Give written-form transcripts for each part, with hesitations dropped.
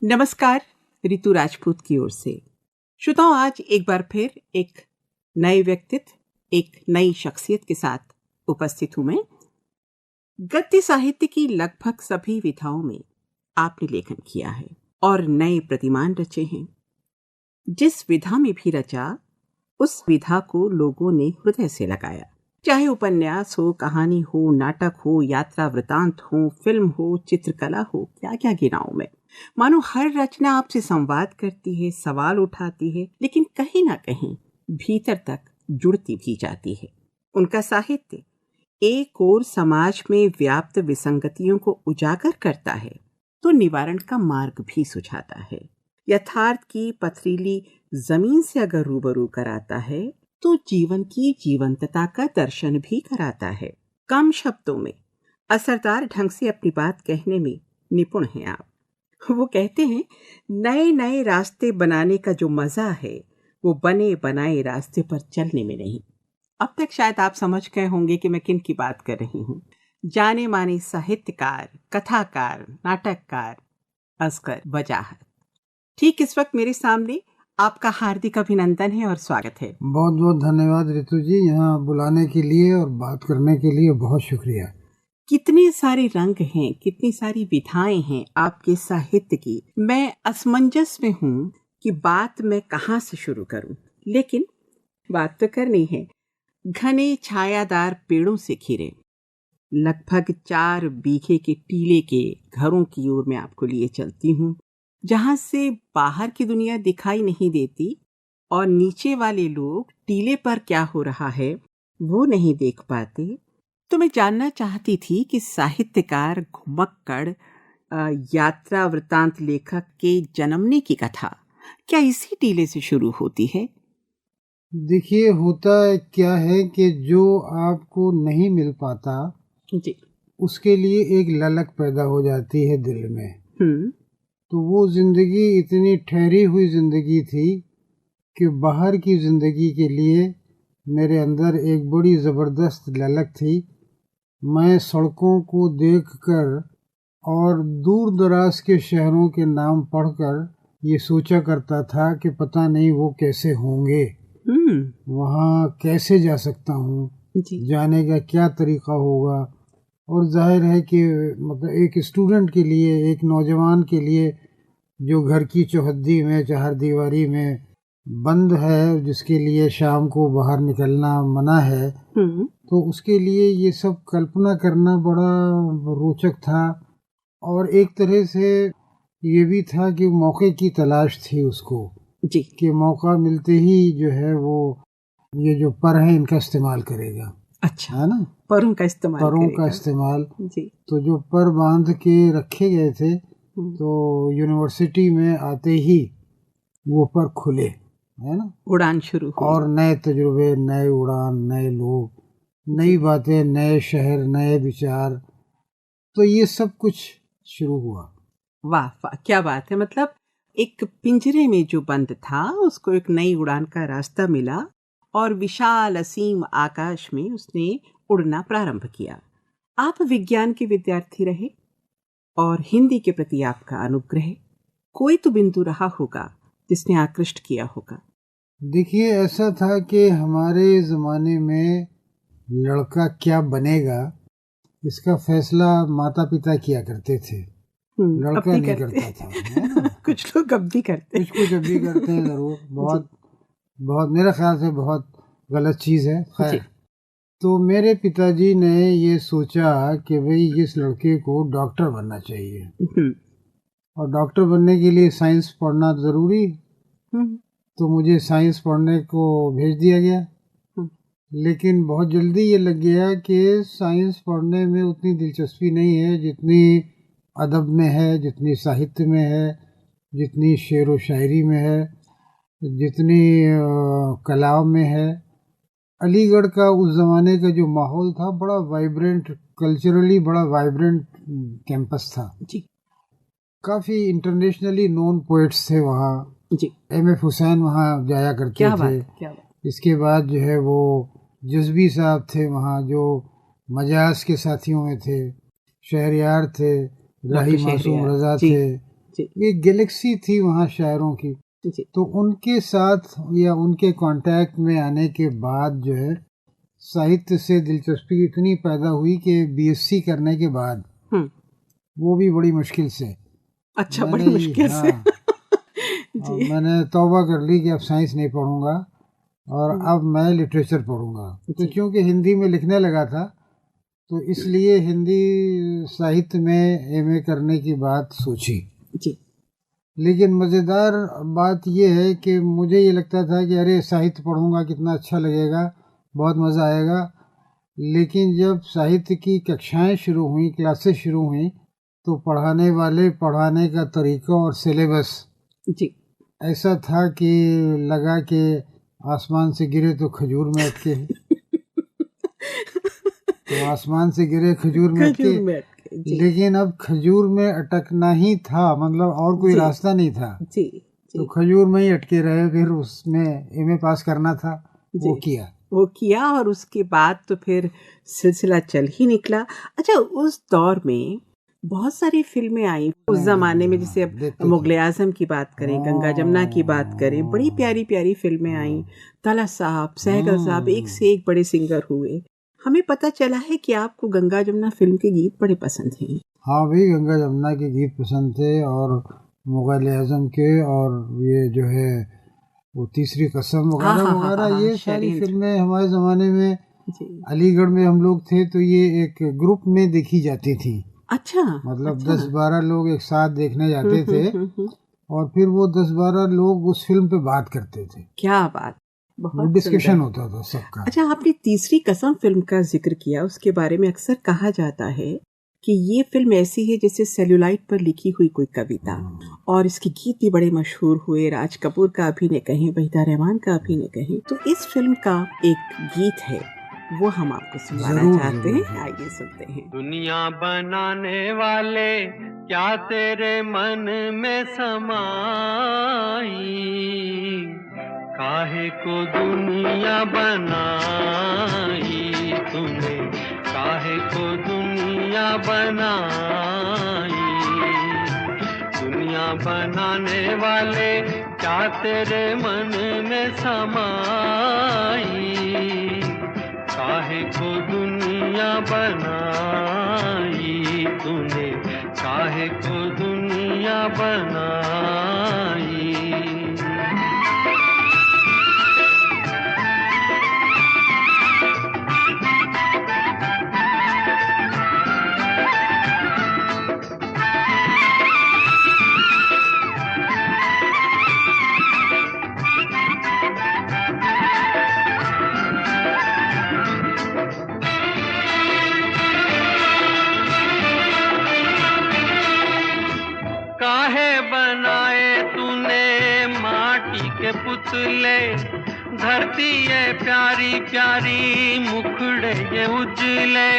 नमस्कार, रितु राजपूत की ओर से। श्रोताओं, आज एक बार फिर एक नए व्यक्तित्व, एक नई शख्सियत के साथ उपस्थित हूं मैं। गद्य साहित्य की लगभग सभी विधाओं में आपने लेखन किया है और नए प्रतिमान रचे हैं। जिस विधा में भी रचा, उस विधा को लोगों ने हृदय से लगाया। चाहे उपन्यास हो, कहानी हो, नाटक हो, यात्रा वृतांत हो, फिल्म हो, चित्रकला हो, क्या क्या गिनाऊं मैं। मानो हर रचना आपसे संवाद करती है, सवाल उठाती है, लेकिन कहीं ना कहीं भीतर तक जुड़ती भी जाती है। उनका साहित्य एक और समाज में व्याप्त विसंगतियों को उजागर करता है तो निवारण का मार्ग भी सुझाता है। यथार्थ की पथरीली जमीन से अगर रूबरू कराता है तो जीवन की जीवंतता का दर्शन भी कराता है। कम शब्दों में असरदार ढंग से अपनी बात कहने में निपुण हैं आप। वो कहते हैं, नए नए रास्ते बनाने का जो मजा है वो बने बनाए रास्ते पर चलने में नहीं। अब तक शायद आप समझ गए होंगे कि मैं किन की बात कर रही हूँ। जाने माने साहित्यकार, कथाकार, नाटककार असगर वजाहत। ठीक इस वक्त मेरे सामने आपका हार्दिक अभिनंदन है और स्वागत है। बहुत बहुत धन्यवाद रितु जी, यहाँ बुलाने के लिए और बात करने के लिए बहुत शुक्रिया। कितने सारे रंग हैं, कितनी सारी विधाएं हैं आपके साहित्य की। मैं असमंजस में हूँ कि बात मैं कहाँ से शुरू करूँ, लेकिन बात तो करनी है। घने छायादार पेड़ों से घिरे लगभग 4 बीघे के टीले के घरों की ओर मैं आपको लिए चलती हूँ, जहाँ से बाहर की दुनिया दिखाई नहीं देती और नीचे वाले लोग टीले पर क्या हो रहा है वो नहीं देख पाते। तो मैं जानना चाहती थी कि साहित्यकार घुमक्कड़ यात्रा वृतांत लेखक के जन्मने की कथा क्या इसी टीले से शुरू होती है? देखिए, होता क्या है कि जो आपको नहीं मिल पाता जी। उसके लिए एक ललक पैदा हो जाती है दिल में। तो वो जिंदगी इतनी ठहरी हुई जिंदगी थी कि बाहर की जिंदगी के लिए मेरे अंदर एक बड़ी ज़बरदस्त ललक थी। मैं सड़कों को देखकर और दूर दराज के शहरों के नाम पढ़कर ये सोचा करता था कि पता नहीं वो कैसे होंगे, वहाँ कैसे जा सकता हूँ, जाने का क्या तरीका होगा। और जाहिर है कि मतलब एक स्टूडेंट के लिए, एक नौजवान के लिए जो घर की चौहद्दी में, चार दीवारी में बंद है, जिसके लिए शाम को बाहर निकलना मना है, तो उसके लिए ये सब कल्पना करना बड़ा रोचक था। और एक तरह से ये भी था कि मौके की तलाश थी उसको जी, कि मौका मिलते ही जो है वो ये जो पर है इनका इस्तेमाल करेगा। अच्छा, है ना, परों का इस्तेमाल जी। तो जो पर बांध के रखे गए थे, तो यूनिवर्सिटी में आते ही वो पर खुले, है ना, उड़ान शुरू हुई। और नए तजुर्बे, नए उड़ान, नए लोग, नई बातें, नए शहर, नए विचार, तो ये सब कुछ शुरू हुआ। वाह वाह, क्या बात है। मतलब एक पिंजरे में जो बंद था उसको एक नई उड़ान का रास्ता मिला और विशाल असीम आकाश में उसने उड़ना प्रारंभ किया। आप विज्ञान के विद्यार्थी रहे और हिंदी के प्रति आपका अनुग्रह, कोई तो बिंदु रहा होगा जिसने आकृष्ट किया होगा। देखिए, ऐसा था कि हमारे ज़माने में लड़का क्या बनेगा इसका फैसला माता पिता किया करते थे, लड़का नहीं करता था, है ना? कुछ लोग अब भी करते, कुछ अब भी करते हैं ज़रूर। बहुत मेरे ख्याल से बहुत गलत चीज़ है। खैर, तो मेरे पिताजी ने ये सोचा कि भाई इस लड़के को डॉक्टर बनना चाहिए, और डॉक्टर बनने के लिए साइंस पढ़ना ज़रूरी। तो मुझे साइंस पढ़ने को भेज दिया गया, लेकिन बहुत जल्दी ये लग गया कि साइंस पढ़ने में उतनी दिलचस्पी नहीं है जितनी अदब में है, जितनी साहित्य में है, जितनी शेर व शायरी में है। जितनी कलाओं में है। अलीगढ़ का उस ज़माने का जो माहौल था बड़ा वाइब्रेंट, कल्चरली बड़ा वाइब्रेंट कैंपस था जी। काफ़ी इंटरनेशनली नोन पोइट्स थे वहाँ जी। M.F. हुसैन वहाँ जाया करते क्या थे। क्या बात। इसके बाद जो है वो जज़बी साहब थे वहाँ, जो मजाज के साथियों में थे, शहरयार थे, राही मासूम रज़ा थे। एक गैलेक्सी थी वहाँ शायरों की। तो उनके साथ या उनके कांटेक्ट में आने के बाद जो है साहित्य से दिलचस्पी इतनी पैदा हुई कि BSc करने के बाद वो भी बड़ी मुश्किल से, अच्छा बड़ी मुश्किल से जी। मैंने तौबा कर ली कि अब साइंस नहीं पढ़ूंगा और अब मैं लिटरेचर पढ़ूंगा। तो क्योंकि हिंदी में लिखने लगा था तो इसलिए हिंदी साहित्य में MA करने की बात सोची जी। लेकिन मज़ेदार बात यह है कि मुझे ये लगता था कि अरे साहित्य पढ़ूंगा कितना अच्छा लगेगा, बहुत मज़ा आएगा। लेकिन जब साहित्य की कक्षाएं शुरू हुई, क्लासेस शुरू हुई, तो पढ़ाने वाले, पढ़ाने का तरीका और सिलेबस जी ऐसा था कि लगा कि आसमान से गिरे तो खजूर में अटके तो आसमान से गिरे खजूर में अटके। लेकिन अब खजूर में अटकना ही था, मतलब और कोई रास्ता नहीं था जी। तो खजूर में ही अटके रहे। फिर उसमें MA पास करना था, वो किया और उसके बाद तो फिर सिलसिला चल ही निकला। अच्छा, उस दौर में बहुत सारी फिल्में आई उस जमाने में, जैसे अब मुगले आजम की बात करें, गंगा जमुना की बात करें, बड़ी प्यारी प्यारी फिल्में आई। ताला साहब, सहगल साहब, एक से एक बड़े सिंगर हुए। हमें पता चला है कि आपको गंगा जमुना फिल्म के गीत बड़े पसंद हैं। हाँ भाई, गंगा जमुना के गीत पसंद थे और मुगले आजम के, और ये जो है वो तीसरी कसम वगैरह वगैरह, ये सारी फिल्में हमारे ज़माने में अलीगढ़ में हम लोग थे तो ये एक ग्रुप में देखी जाती थी। अच्छा, मतलब 10-12 लोग एक साथ देखने जाते थे और फिर वो 10-12 लोग उस फिल्म पे बात करते थे। क्या बात, बहुत डिस्कशन होता था सबका। अच्छा, आपने तीसरी कसम फिल्म का जिक्र किया, उसके बारे में अक्सर कहा जाता है कि ये फिल्म ऐसी है जैसे सेल्यूलाइट पर लिखी हुई कोई कविता, और इसके गीत भी बड़े मशहूर हुए। राज कपूर का अभिनय कहें, वहीदा रहमान का अभिनय कहें, तो इस फिल्म का एक गीत है, वो हम आपको सुनाना चाहते हैं। आइए सुनते हैं। दुनिया बनाने वाले क्या तेरे मन में समाई, काहे को दुनिया बनाई तूने, काहे को दुनिया बनाई। दुनिया बनाने वाले क्या तेरे मन में समाई, काहे को दुनिया बनाई तूने, काहे को दुनिया बनाई। पुतले धरती ये प्यारी प्यारी मुखड़े ये उजले,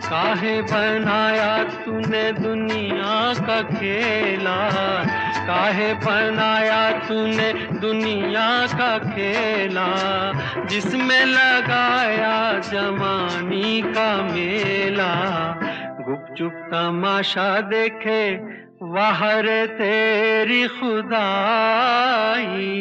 काहे बनाया तूने दुनिया का खेला, काहे बनाया तूने दुनिया का खेला, जिसमें लगाया जवानी का मेला। गुपचुप तमाशा देखे वाहर तेरी खुदाई,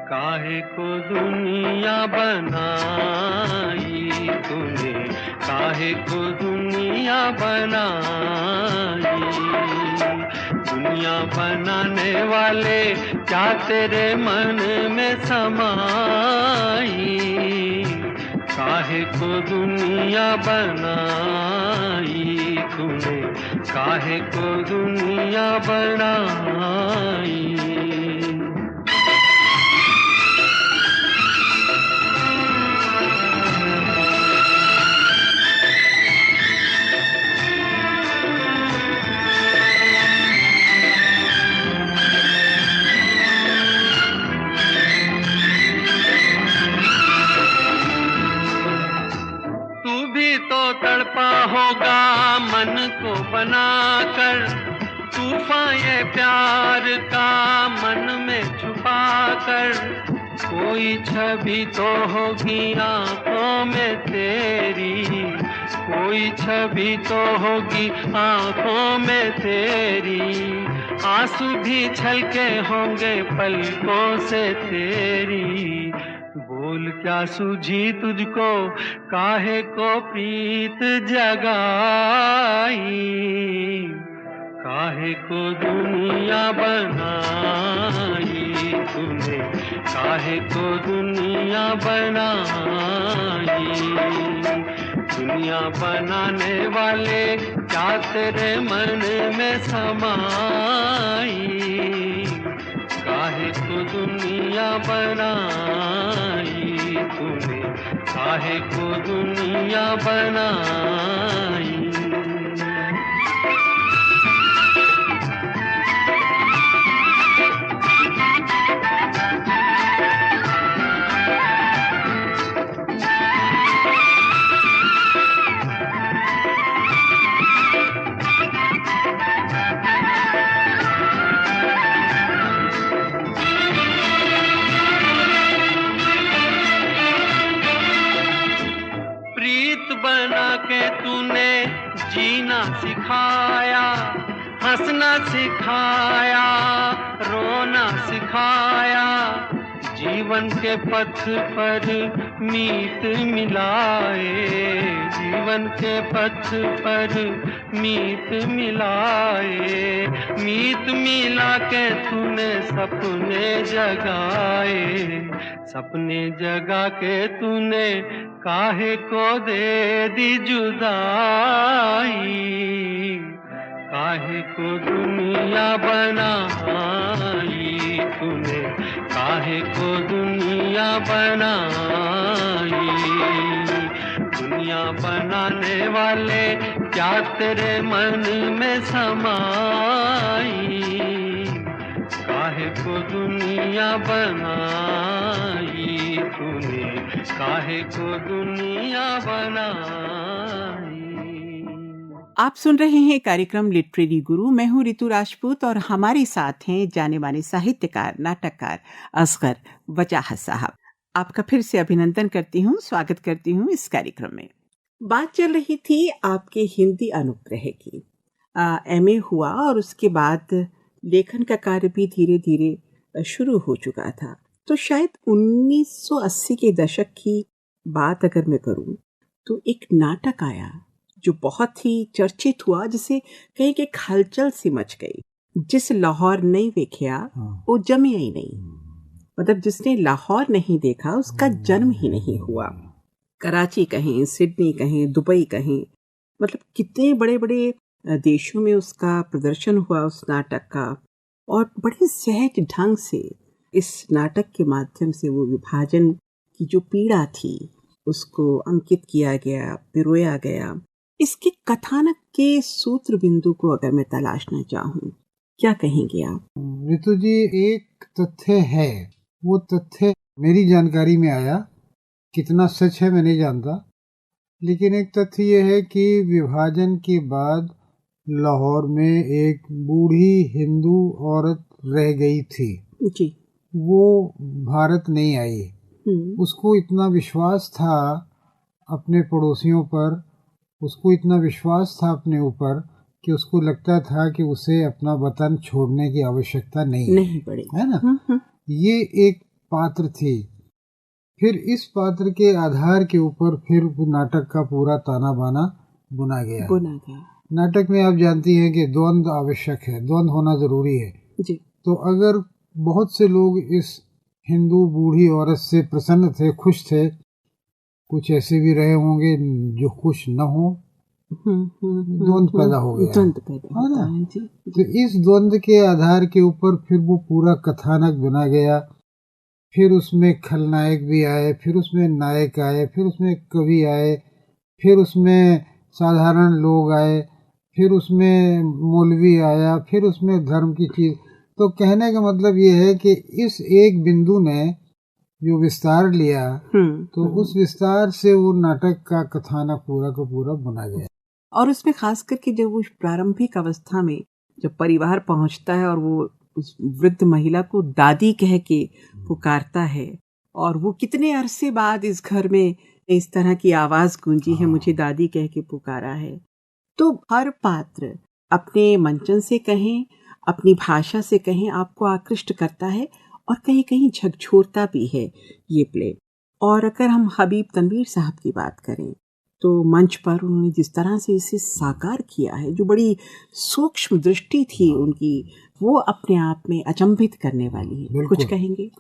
काहे को दुनिया बनाई तूने, काहे को दुनिया बनाई। दुनिया बनाने वाले क्या तेरे मन में समाई, काहे को दुनिया बनाई तूने, काहे को दुनिया बनाई। प्यार का मन में छुपा कर, कोई छवि तो होगी आंखों में तेरी, कोई छवि तो होगी आंखों में तेरी, आंसू भी छलके होंगे पलकों से तेरी। बोल क्या सूझी तुझको, काहे को प्रीत जगाई, काहे को दुनिया बनाई तूने, काहे को दुनिया बनाई। दुनिया बनाने वाले क्या तेरे मन में समाई, काहे को दुनिया बनाई तूने, काहे को दुनिया बनाई। बना के तूने जीना सिखाया, हंसना सिखाया, रोना सिखाया, जीवन के पथ पर मीत मिलाए, जीवन के पथ पर मीत मिलाए, मीत मिला के तूने सपने जगाए, सपने जगा के तूने काहे को दे दी जुदाई, काहे को दुनिया बनाई तूने, काहे को दुनिया बनाई। दुनिया बनाने वाले क्या तेरे मन में समाई, काहे को दुनिया बनाई तूने, काहे को दुनिया बनाई। आप सुन रहे हैं कार्यक्रम लिटरेरी गुरु। मैं हूं रितु राजपूत और हमारे साथ हैं जाने माने साहित्यकार, नाटककार असगर वजाहत साहब। आपका फिर से अभिनंदन करती हूं, स्वागत करती हूं इस कार्यक्रम में। बात चल रही थी आपके हिंदी अनुग्रह की। MA हुआ और उसके बाद लेखन का कार्य भी धीरे धीरे शुरू हो चुका था। तो शायद 1980 के दशक की बात अगर मैं करूं तो एक नाटक आया जो बहुत ही चर्चित हुआ, जिसे कहीं के हलचल सी मच गई। जिस लाहौर नहीं देखा वो जमे ही नहीं, मतलब जिसने लाहौर नहीं देखा उसका जन्म ही नहीं हुआ। कराची कहें, सिडनी कहें, दुबई कहें, मतलब कितने बड़े बड़े देशों में उसका प्रदर्शन हुआ उस नाटक का, और बड़े सहज ढंग से इस नाटक के माध्यम से वो विभाजन की जो पीड़ा थी उसको अंकित किया गया, पिरोया गया। इसके कथानक के सूत्र बिंदु को अगर मैं तलाशना चाहूँ, क्या कहेंगे आप? ऋतु जी, एक तथ्य है, वो तथ्य मेरी जानकारी में आया, कितना सच है मैं नहीं जानता, लेकिन एक तथ्य ये है कि विभाजन के बाद लाहौर में एक बूढ़ी हिंदू औरत रह गई थी जी। वो भारत नहीं आई। उसको इतना विश्वास था अपने पड़ोसियों पर, उसको इतना विश्वास था अपने ऊपर कि उसको लगता था कि उसे अपना वतन छोड़ने की आवश्यकता नहीं पड़ेगी, है ना। ये एक पात्र थी। फिर इस पात्र के आधार के ऊपर फिर नाटक का पूरा ताना बाना बुना गया। नाटक में आप जानती हैं कि द्वंद्व आवश्यक है, द्वंद्व होना जरूरी है जी। तो अगर बहुत से लोग इस हिंदू बूढ़ी औरत से प्रसन्न थे, खुश थे, कुछ ऐसे भी रहे होंगे जो खुश न हो, द्वंद्व पैदा हो गया, है ना। तो इस द्वंद्व के आधार के ऊपर फिर वो पूरा कथानक बना गया। फिर उसमें खलनायक भी आए, फिर उसमें नायक आए, फिर उसमें कवि आए, फिर उसमें साधारण लोग आए, फिर उसमें मौलवी आया, फिर उसमें धर्म की चीज। तो कहने का मतलब ये है कि इस एक बिंदु ने जो विस्तार लिया तो उस विस्तार से वो नाटक का कथानक पूरा का पूरा बना गया। और उसमें खास करके जब वो प्रारंभिक अवस्था में जब परिवार पहुंचता है और वो उस वृद्ध महिला को दादी कह के पुकारता है, और वो कितने अरसे बाद इस घर में इस तरह की आवाज गूंजी है, मुझे दादी कह के पुकारा है। तो हर पात्र अपने मंचन से कहें, अपनी भाषा से कहें, आपको आकृष्ट करता है और कहीं कहीं झकझोरता भी है ये प्ले। और अगर हम हबीब तनवीर साहब की बात करें तो मंच पर उन्होंने जिस तरह से इसे साकार किया है, जो बड़ी सूक्ष्म दृष्टि थी उनकी, वो अपने आप में अचंभित करने वाली है। कुछ कहेंगे?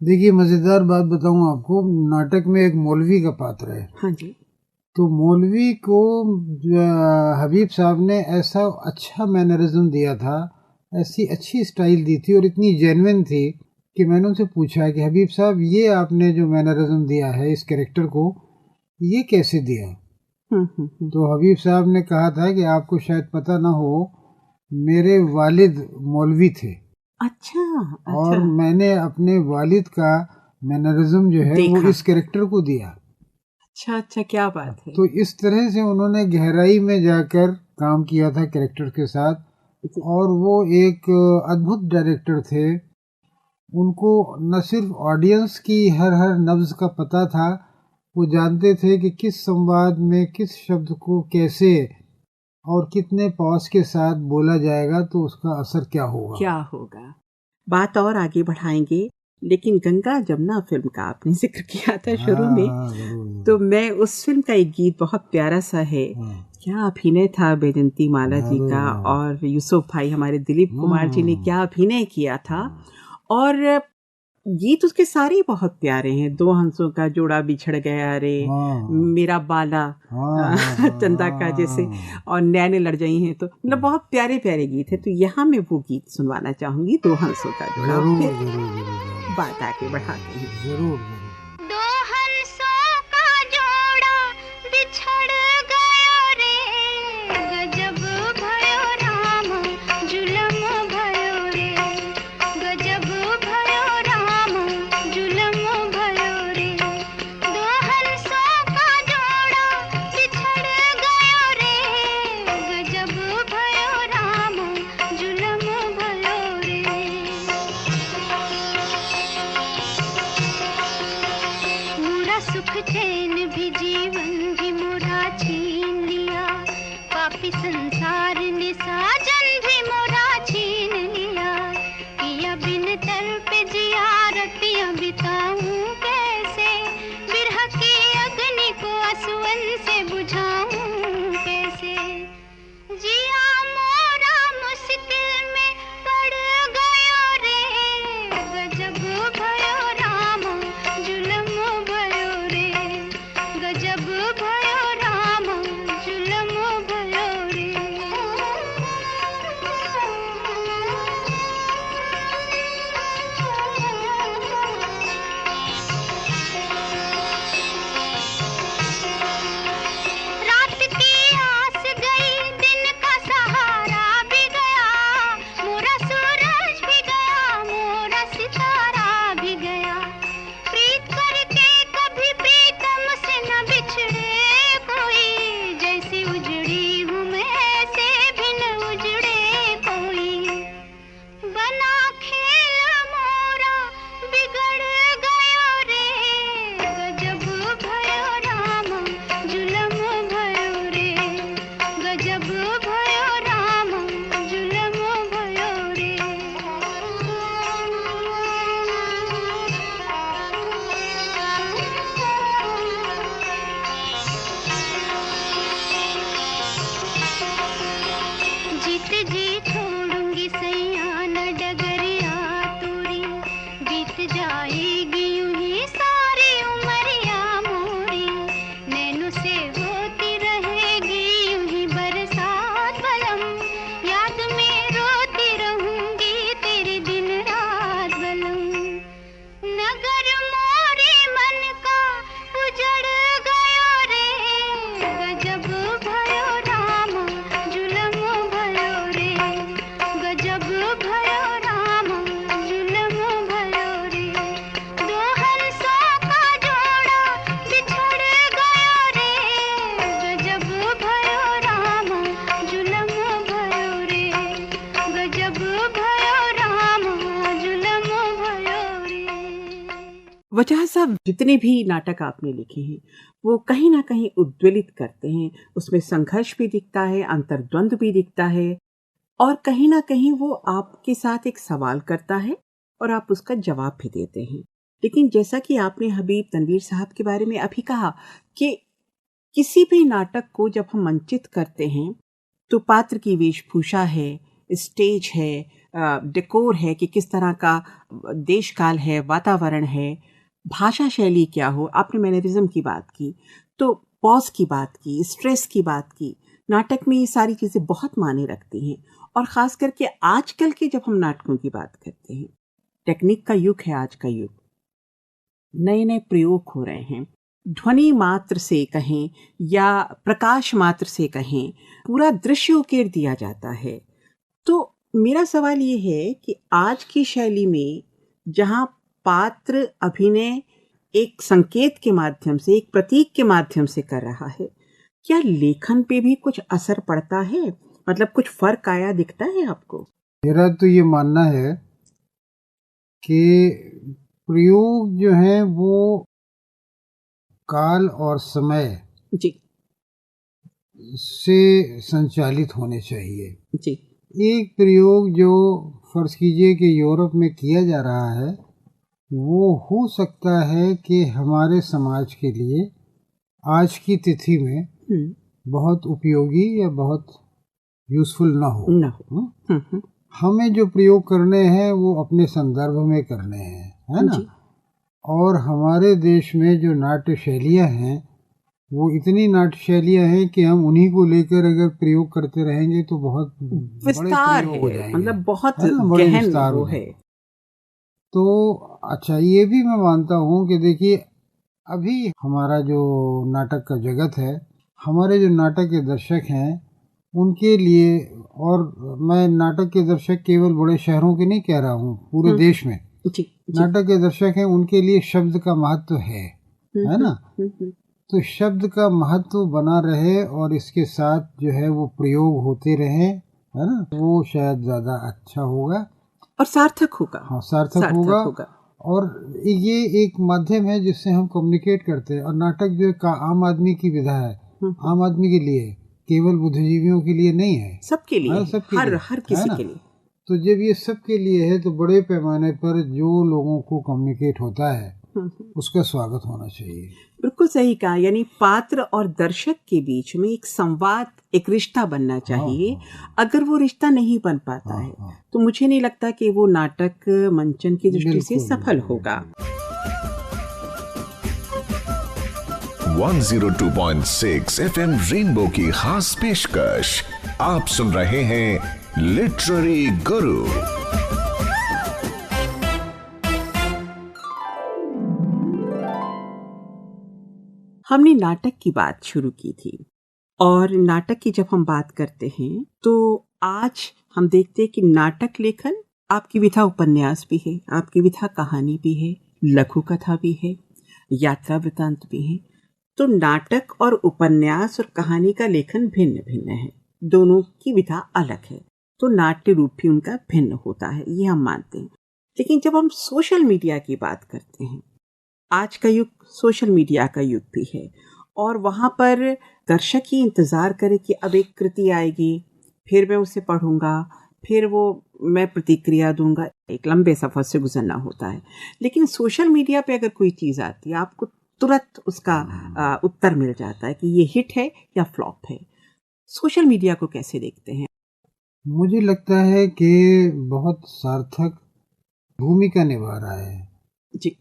देखिए, मज़ेदार बात बताऊं आपको, नाटक में एक मौलवी का पात्र है। हाँ जी। तो मौलवी को हबीब साहब ने ऐसा अच्छा मैनरिज्म दिया था, ऐसी अच्छी स्टाइल दी थी और इतनी जेन्युइन थी कि मैंने उनसे पूछा कि हबीब साहब, ये आपने जो मैनरिज्म दिया है इस कैरेक्टर को, ये कैसे दिया? तो हबीब साहब ने कहा था कि आपको शायद पता ना हो, मेरे वालिद मौलवी थे। अच्छा। और मैंने अपने वालिद का मैनरिज्म जो है वो इस कैरेक्टर को दिया। अच्छा, क्या बात है। तो इस तरह से उन्होंने गहराई में जाकर काम किया था कैरेक्टर के साथ, और वो एक अद्भुत डायरेक्टर थे। उनको न सिर्फ ऑडियंस की हर नब्ज का पता था, वो जानते थे कि किस संवाद में किस शब्द को कैसे और कितने पॉज के साथ बोला जाएगा तो उसका असर क्या होगा। बात और आगे बढ़ाएंगे, लेकिन गंगा जमुना फिल्म का आपने जिक्र किया था शुरू में, तो मैं उस फिल्म का एक गीत बहुत प्यारा सा है, क्या अभिनय था बैजंती माला जी का, और यूसुफ भाई हमारे दिलीप कुमार जी ने क्या अभिनय किया था। और गीत उसके सारे ही बहुत प्यारे हैं। दो हंसों का जोड़ा बिछड़ गया रे, मेरा बाला, चंदा का जैसे, और नैने लड़ जाई हैं, तो मतलब बहुत प्यारे प्यारे गीत है। तो यहाँ मैं वो गीत सुनवाना चाहूंगी, दो हंसों का जोड़ा। फिर बात आगे बढ़ाते हैं। जरूर। दो हंसों का जोड़ा बिछड़ गया रे, गजब भयो राम जुलम भयो रे, गजब भयो राम जुलम भयो रे। दो हंसों का जोड़ा बिछड़ गया रे, गजब भयो राम जुलम भयो रे। गजब भयो राम जुलम भयो रे। वजह साहब, जितने भी नाटक आपने लिखे हैं वो कहीं ना कहीं उद्वेलित करते हैं, उसमें संघर्ष भी दिखता है, अंतर्द्वंद भी दिखता है, और कहीं ना कहीं वो आपके साथ एक सवाल करता है और आप उसका जवाब भी देते हैं। लेकिन जैसा कि आपने हबीब तनवीर साहब के बारे में अभी कहा कि किसी भी नाटक को जब हम मंचित करते हैं तो पात्र की वेशभूषा है, स्टेज है, डेकोर है कि किस तरह का देश काल है, वातावरण है, भाषा शैली क्या हो, आपने मैनरिज्म की बात की, तो पॉज की बात की, स्ट्रेस की बात की, नाटक में ये सारी चीज़ें बहुत मायने रखती हैं। और ख़ास करके आजकल के जब हम नाटकों की बात करते हैं, टेक्निक का युग है आज का युग, नए नए प्रयोग हो रहे हैं, ध्वनि मात्र से कहें या प्रकाश मात्र से कहें, पूरा दृश्य उकेर दिया जाता है। तो मेरा सवाल ये है कि आज की शैली में जहाँ पात्र अभिनय एक संकेत के माध्यम से, एक प्रतीक के माध्यम से कर रहा है, क्या लेखन पे भी कुछ असर पड़ता है? मतलब कुछ फर्क आया दिखता है आपको? मेरा तो ये मानना है कि प्रयोग जो है वो काल और समय जी से संचालित होने चाहिए। जी एक प्रयोग जो फर्ज कीजिए कि यूरोप में किया जा रहा है, वो हो सकता है कि हमारे समाज के लिए आज की तिथि में बहुत उपयोगी या बहुत यूज़फुल ना हो। हमें जो प्रयोग करने हैं वो अपने संदर्भ में करने हैं, है ना? और हमारे देश में जो नाट्य शैलियाँ हैं वो इतनी नाट्य शैलियाँ हैं कि हम उन्हीं को लेकर अगर प्रयोग करते रहेंगे तो बहुत विस्तार बड़े प्रयोग हो जाएंगे, मतलब बहुत बड़े गहन विस्तार वो हो है। तो अच्छा, ये भी मैं मानता हूँ कि देखिए अभी हमारा जो नाटक का जगत है, हमारे जो नाटक के दर्शक हैं उनके लिए, और मैं नाटक के दर्शक केवल बड़े शहरों के नहीं कह रहा हूँ, पूरे देश में जी नाटक के दर्शक हैं, उनके लिए शब्द का महत्व है ना? तो शब्द का महत्व बना रहे और इसके साथ जो है वो प्रयोग होते रहे, है ना? वो शायद ज़्यादा अच्छा होगा और सार्थक होगा। हाँ, सार्थक होगा। और ये एक माध्यम है जिससे हम कम्युनिकेट करते हैं। और नाटक जो आम आदमी की विधा है, आम आदमी के लिए, केवल बुद्धिजीवियों के लिए नहीं है, सबके लिए, हर किसी के लिए। तो जब ये सबके लिए है तो बड़े पैमाने पर जो लोगों को कम्युनिकेट होता है उसका स्वागत होना चाहिए। बिल्कुल सही कहा, यानी पात्र और दर्शक के बीच में एक संवाद, एक रिश्ता बनना चाहिए। अगर वो रिश्ता नहीं बन पाता है तो मुझे नहीं लगता कि वो नाटक मंचन की दृष्टि से सफल होगा। 102.6 FM रेनबो की खास पेशकश, आप सुन रहे हैं लिटरेरी गुरु। हमने नाटक की बात शुरू की थी, और नाटक की जब हम बात करते हैं तो आज हम देखते हैं कि नाटक लेखन, आपकी विधा उपन्यास भी है, आपकी विधा कहानी भी है, लघु कथा भी है, यात्रा वृतांत भी है। तो नाटक और उपन्यास और कहानी का लेखन भिन्न भिन्न है, दोनों की विधा अलग है, तो नाट्य रूप भी उनका भिन्न होता है, ये हम मानते हैं। लेकिन जब हम सोशल मीडिया की बात करते हैं, आज का युग सोशल मीडिया का युग भी है, और वहाँ पर दर्शक ही इंतज़ार करे कि अब एक कृति आएगी, फिर मैं उसे पढ़ूंगा, फिर वो मैं प्रतिक्रिया दूंगा, एक लंबे सफ़र से गुजरना होता है। लेकिन सोशल मीडिया पे अगर कोई चीज़ आती है, आपको तुरंत उसका उत्तर मिल जाता है कि ये हिट है या फ्लॉप है। सोशल मीडिया को कैसे देखते हैं? मुझे लगता है कि बहुत सार्थक भूमिका निभा रहा है जी।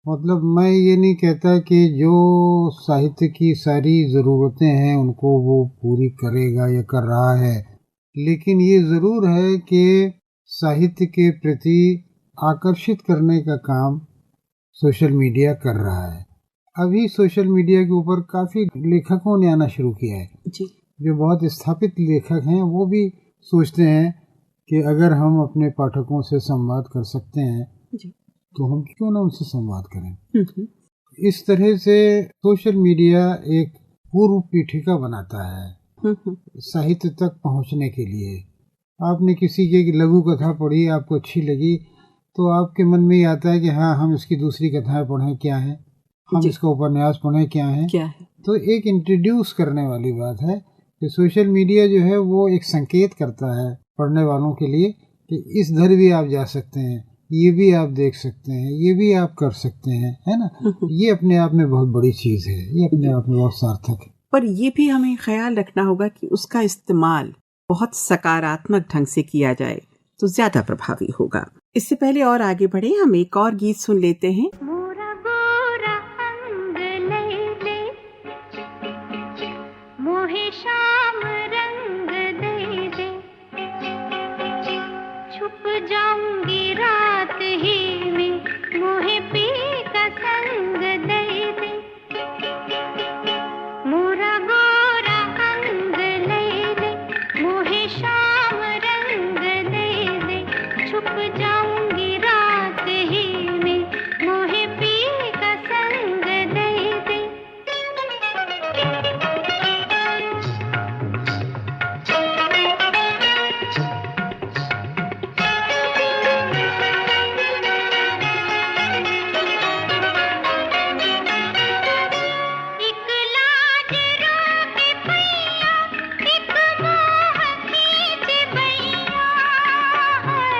मतलब मैं ये नहीं कहता कि जो साहित्य की सारी ज़रूरतें हैं उनको वो पूरी करेगा या कर रहा है, लेकिन ये ज़रूर है कि साहित्य के प्रति आकर्षित करने का काम सोशल मीडिया कर रहा है। अभी सोशल मीडिया के ऊपर काफ़ी लेखकों ने आना शुरू किया है जी। जो बहुत स्थापित लेखक हैं, वो भी सोचते हैं कि अगर हम अपने पाठकों से संवाद कर सकते हैं जी, तो हम क्यों ना उनसे संवाद करें। इस तरह से सोशल मीडिया एक पूर्व पीठिका बनाता है साहित्य तक पहुंचने के लिए। आपने किसी की एक लघु कथा पढ़ी, आपको अच्छी लगी, तो आपके मन में ये आता है कि हाँ हम इसकी दूसरी कथाएं पढ़ें क्या है, हम इसका उपन्यास पढ़ें क्या है। तो एक इंट्रोड्यूस करने वाली बात है कि सोशल मीडिया जो है वो एक संकेत करता है पढ़ने वालों के लिए कि इस धर भी आप जा सकते हैं, ये भी आप देख सकते हैं, ये भी आप कर सकते हैं, है ना। ये अपने आप में बहुत बड़ी चीज़ है, ये अपने आप में बहुत सार्थक है। पर ये भी हमें ख्याल रखना होगा कि उसका इस्तेमाल बहुत सकारात्मक ढंग से किया जाए तो ज्यादा प्रभावी होगा। इससे पहले और आगे बढ़े, हम एक और गीत सुन लेते हैं। मोरा गोरा अंग लैले, मोहे शाम रंग दे दे, छुप जाऊंगी रात ही में, मोहे पी का संग दे दे। मोरा गोरा अंग लैले, मोहे शाम रंग दे दे, छुप जाऊंगी रात ही में, मोहे पी का संग दे दे। एक लाज रोके पैया, एक मोह खींचे बैया है।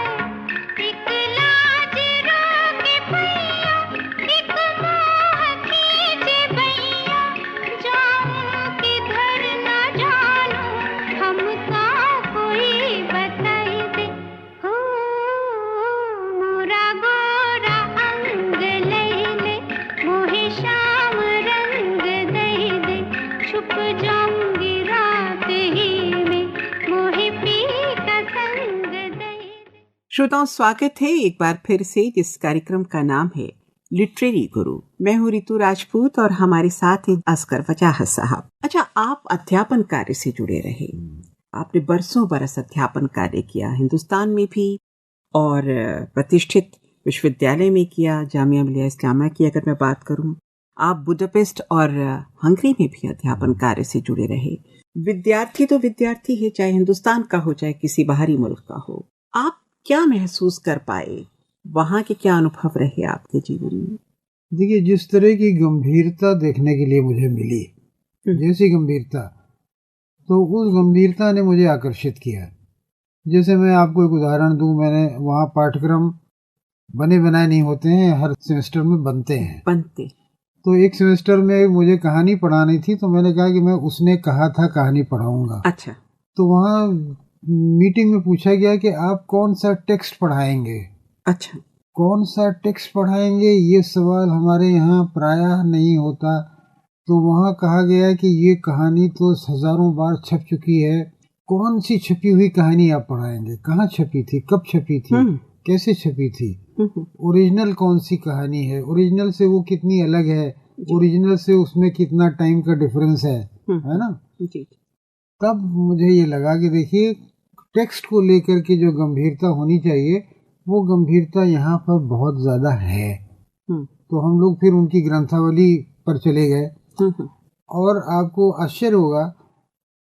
एक लाज रोके पैया, एक मोह खींचे बैया, जाऊं किधर न जानूं, हमका कोई बताई दे। हो मोरा गोरा अंग लैले, मोहे शाम रंग दे दे, छुप जाऊंगी रात ही में, मोहे पी का संग दे दे। श्रोताओं, स्वागत है एक बार फिर से, जिस कार्यक्रम का नाम है लिटरेरी गुरु। मैं हूँ रितु राजपूत और हमारे साथ हैं असगर वजाहत साहब। अच्छा, आप अध्यापन कार्य से जुड़े रहे, आपने बरसों बरस अध्यापन कार्य किया, हिंदुस्तान में भी और प्रतिष्ठित विश्वविद्यालय में किया, जामिया मिलिया इस्लामिया की अगर मैं बात करूं। आप बुडापेस्ट और हंगरी में भी अध्यापन कार्य से जुड़े रहे। विद्यार्थी तो विद्यार्थी है, चाहे हिंदुस्तान का हो चाहे किसी बाहरी मुल्क का हो। आप क्या महसूस कर पाए, वहाँ के क्या अनुभव रहे आपके जीवन में? देखिए, जिस तरह की गंभीरता देखने के लिए मुझे मिली, जैसी गंभीरता, तो उस गंभीरता ने मुझे आकर्षित किया। जैसे मैं आपको एक उदाहरण दूं, मैंने वहाँ पाठ्यक्रम बने बनाए नहीं होते हैं, हर सेमेस्टर में बनते हैं। तो एक सेमेस्टर में मुझे कहानी पढ़ानी थी, तो मैंने कहा कि मैं उसने कहा था कहानी पढ़ाऊंगा। अच्छा। तो वहाँ मीटिंग में पूछा गया कि आप कौन सा टेक्स्ट पढ़ाएंगे। अच्छा। कौन सा टेक्स्ट पढ़ाएंगे, ये सवाल हमारे यहाँ प्रायः नहीं होता। तो वहाँ कहा गया कि ये कहानी तो हजारों बार छप चुकी है, कौन सी छपी हुई कहानी आप पढ़ाएंगे, कहाँ छपी थी, कब छपी थी, कैसे छपी थी, ओरिजिनल कौन सी कहानी है, ओरिजिनल से वो कितनी अलग है, ओरिजिनल से उसमें कितना टाइम का डिफरेंस है ना। तब मुझे ये लगा कि देखिए, टेक्स्ट को लेकर के जो गंभीरता होनी चाहिए वो गंभीरता यहाँ पर बहुत ज़्यादा है। तो हम लोग फिर उनकी ग्रंथावली पर चले गए और आपको आश्चर्य होगा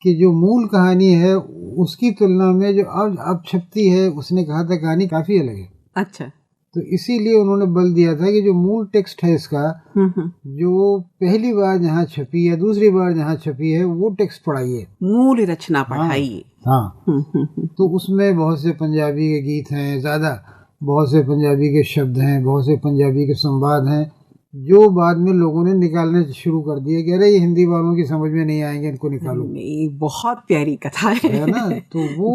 कि जो मूल कहानी है उसकी तुलना में जो अब छपती है, उसने कहा था कहानी काफ़ी अलग है। अच्छा। तो इसीलिए उन्होंने बल दिया था कि जो मूल टेक्स्ट है इसका, जो पहली बार जहाँ छपी है, दूसरी बार जहाँ छपी है, वो टेक्स्ट पढ़ाइए, मूल रचना पढ़ाइए। हाँ। तो उसमें बहुत से पंजाबी के गीत हैं, ज़्यादा बहुत से पंजाबी के शब्द हैं, बहुत से पंजाबी के संवाद हैं, जो बाद में लोगों ने निकालने शुरू कर दिए कि अरे ये हिंदी वालों की समझ में नहीं आएंगे, इनको निकालो। बहुत प्यारी कथा है ना। तो वो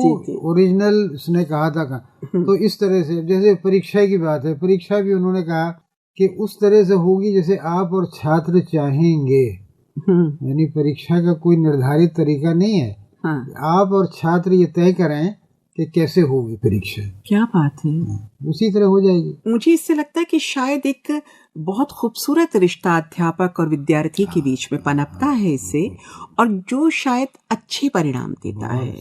ओरिजिनल उसने कहा था। तो इस तरह से, जैसे परीक्षा की बात है, परीक्षा भी उन्होंने कहा कि उस तरह से होगी जैसे आप और छात्र चाहेंगे। यानी परीक्षा का कोई निर्धारित तरीका नहीं है। आप और छात्र ये तय करें कि कैसे होगी परीक्षा। क्या बात है, उसी तरह हो जाएगी। मुझे इससे लगता है कि शायद एक बहुत खूबसूरत रिश्ता अध्यापक और विद्यार्थी के बीच में पनपता है इससे, और जो शायद अच्छे परिणाम देता है।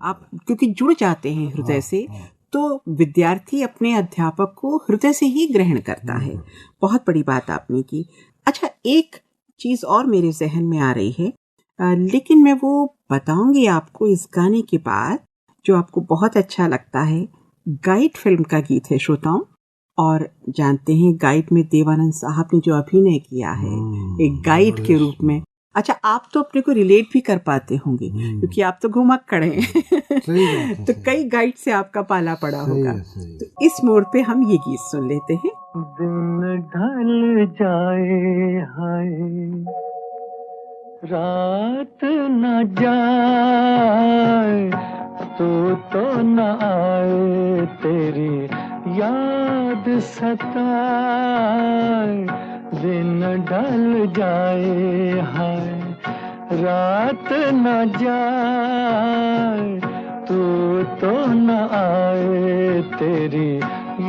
आप क्योंकि जुड़ जाते हैं हृदय से, तो विद्यार्थी अपने अध्यापक को हृदय से ही ग्रहण करता है। बहुत बड़ी बात आपने की। अच्छा, एक चीज और मेरे जहन में आ रही है, लेकिन मैं वो बताऊंगी आपको इस गाने के बाद। जो आपको बहुत अच्छा लगता है, गाइड फिल्म का गीत है श्रोताओं। और जानते हैं गाइड में देवानंद साहब ने जो अभिनय किया है एक गाइड के रूप में। अच्छा, आप तो अपने को रिलेट भी कर पाते होंगे क्योंकि आप तो घुमक्कड़ हैं। तो कई गाइड से आपका पाला पड़ा होगा। तो इस मोड़ पे हम ये गीत सुन लेते हैं। दिन ढल जाए हाय, रात न जाए, तो न आए, तेरी याद सताए। दिन ढल जाए हाय, रात न जाए, तो न आए, तेरी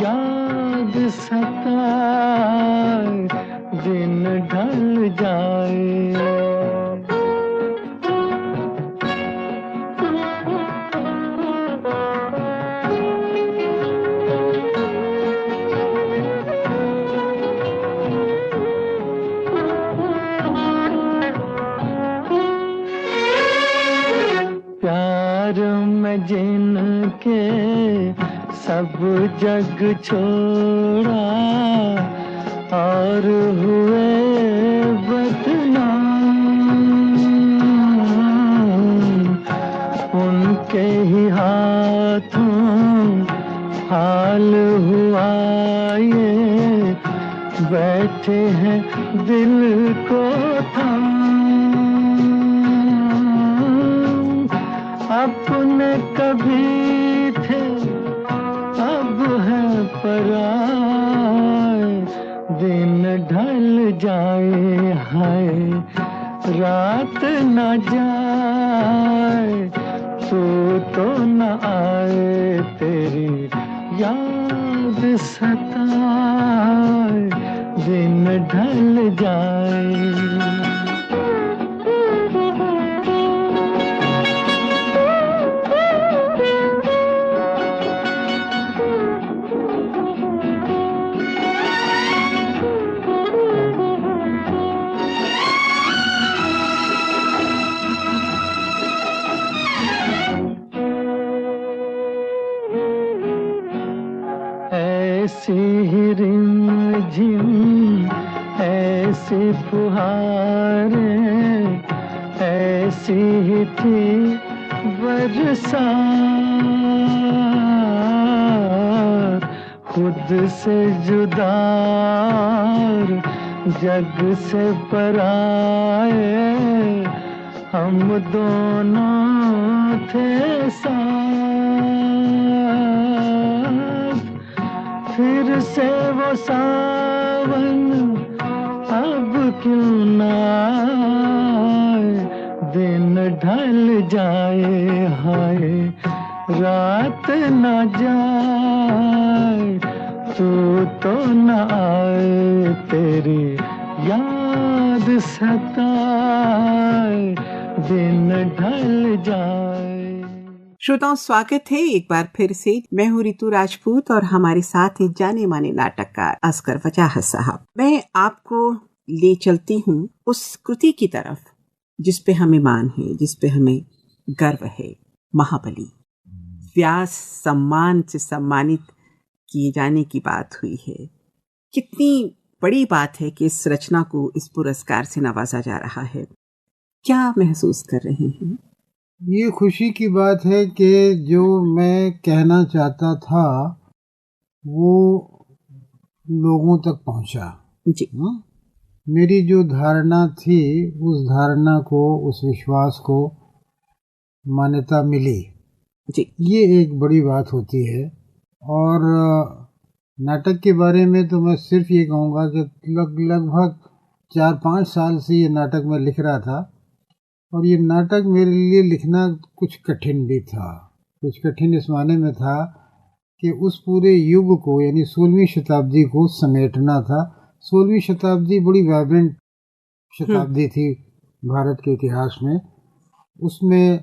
याद सताए। दिन ढल जाए। जिनके सब जग छोड़ा और हुए बदनाम, उनके ही हाथों हाल हुआ ये, बैठे हैं दिल को थाम। अपने कभी थे अब है पराए। दिन ढल जाए हाय, रात न जाए, तो न आए, तेरी याद सताए। दिन ढल जाए। ऐसी ही रिमझिम, ऐसी फुहारें, ऐसी ही थी बरसात। खुद से जुदा जग से पराए, हम दोनों थे साथ। फिर से वो सावन अब क्यों ना आए। दिन ढल जाए हाय, रात न जाए, तो न आए, तेरी याद सताए। दिन ढल जाए। श्रोताओं, स्वागत है एक बार फिर से। मैं हूँ रितु राजपूत और हमारे साथ हैं जाने माने नाटककार असगर वजाहत साहब। मैं आपको ले चलती हूँ उस कृति की तरफ जिस पे हमें मान है, जिस पे हमें गर्व है, महाबली। व्यास सम्मान से सम्मानित किए जाने की बात हुई है। कितनी बड़ी बात है कि इस रचना को इस पुरस्कार से नवाजा जा रहा है। क्या महसूस कर रहे हैं? ये खुशी की बात है कि जो मैं कहना चाहता था वो लोगों तक पहुंचा। जी। मेरी जो धारणा थी उस धारणा को, उस विश्वास को मान्यता मिली। जी। ये एक बड़ी बात होती है। और नाटक के बारे में तो मैं सिर्फ ये कहूँगा कि लगभग 4-5 साल से ये नाटक मैं लिख रहा था। और ये नाटक मेरे लिए लिखना कुछ कठिन भी था। कुछ कठिन इस माने में था कि उस पूरे युग को, यानी 16वीं शताब्दी को समेटना था। 16वीं शताब्दी बड़ी वाइब्रेंट शताब्दी थी भारत के इतिहास में। उसमें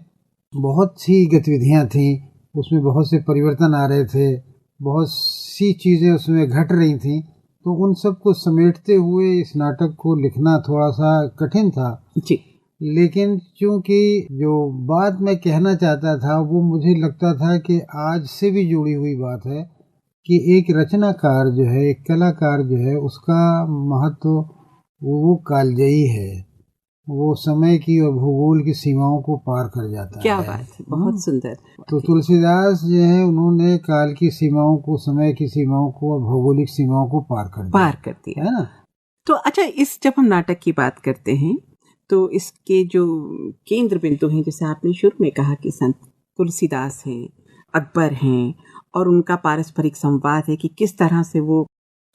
बहुत सी गतिविधियां थीं, उसमें बहुत से परिवर्तन आ रहे थे, बहुत सी चीज़ें उसमें घट रही थीं। तो उन सब को समेटते हुए इस नाटक को लिखना थोड़ा सा कठिन था। जी। लेकिन चूंकि जो बात मैं कहना चाहता था वो मुझे लगता था कि आज से भी जुड़ी हुई बात है कि एक रचनाकार जो है, एक कलाकार जो है, उसका महत्व वो कालजयी है, वो समय की और भूगोल की सीमाओं को पार कर जाता क्या है। बात है, बहुत सुंदर। तो तुलसीदास जो है उन्होंने काल की सीमाओं को, समय की सीमाओं को और भौगोलिक सीमाओं को पार कर दिया है ना। तो अच्छा, इस जब हम नाटक की बात करते हैं तो इसके जो केंद्र बिंदु हैं, जैसे आपने शुरू में कहा कि संत तुलसीदास हैं, अकबर हैं, और उनका पारस्परिक संवाद है कि किस तरह से वो